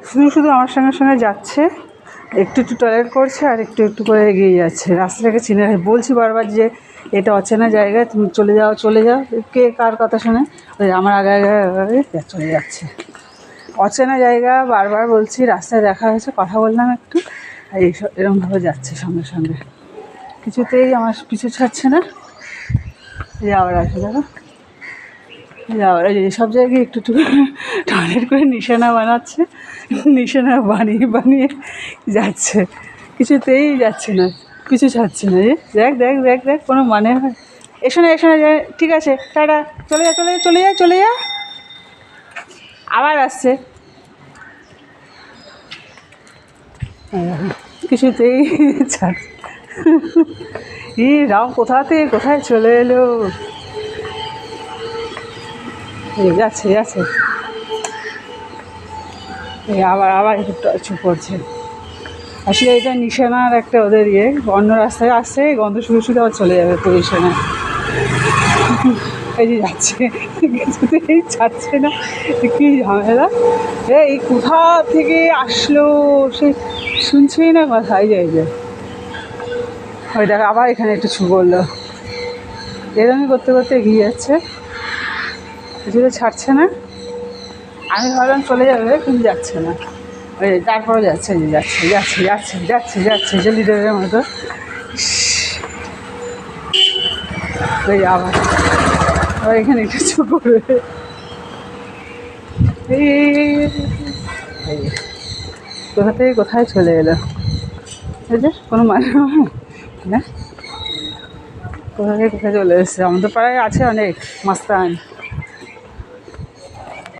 শুধু শুধু আমার সঙ্গে সঙ্গে যাচ্ছে, একটু একটু টয়লেট করছে আর একটু একটু করে এগিয়ে যাচ্ছে। রাস্তাটাকে চিনে বলছি বারবার যে এটা অচেনা জায়গা, তুমি চলে যাও চলে যাও। কে কার কথা শুনে? ওই আমার আগে আগে আগে চলে যাচ্ছে। অচেনা জায়গা বারবার বলছি, রাস্তায় দেখা হয়েছে, কথা বললাম একটু, আর এইসব এরকমভাবে যাচ্ছে সঙ্গে সঙ্গে, কিছুতেই আমার পিছু ছাড়ছে না। এই আবার আসবে দেখো, আবার সব জায়গায় একটু একটু টয়লেট করে নিশানা বানাচ্ছে, নিশানা বানিয়ে বানিয়ে যাচ্ছে, কিছুতেই যাচ্ছে না, পিছু ছাড়ছে না। দেখ দেখ দেখ দেখ, কোনো মানে হয়? এসো না এসো না, ঠিক আছে টাটা, চলে যা চলে যা চলে যা চলে যা। আবার আসছে, কিছুতেই ছাড়। রাম কোথা থেকে কোথায় চলে এলো, যাচ্ছে যাচ্ছে। আবার আবার একটু চুপ করছে। আসলে এটা নিশানার একটা ওদের অন্য রাস্তায় আসছে, গন্ধ শুরু শুরু আবার চলে যাবে পজিশনে। এই যে যাচ্ছে, কিছুতেই ছাড়ছে না, কী ঝামেলা। এই কোথা থেকে আসলো সে শুনছেই না কথা। এই যে ওই দেখ আবার এখানে একটু ছু করলো, এরকমই করতে করতে এগিয়ে যাচ্ছে, কিছুতে ছাড়ছে না। আমি ভাবলাম চলে যাবে, কিন্তু যাচ্ছে না। ওই তারপরে যাচ্ছে, যাচ্ছে যাচ্ছে যাচ্ছে যাচ্ছে যাচ্ছে যে লিডারের মতো। ওই আবার আবার এখানে কিছু করবে, এই কোথা থেকে কোথায় চলে এলো, এই যে কোনো মানে না, কোথা থেকে কোথায় চলে এসছে। আমাদের পাড়ায় আছে অনেক মাস্তান।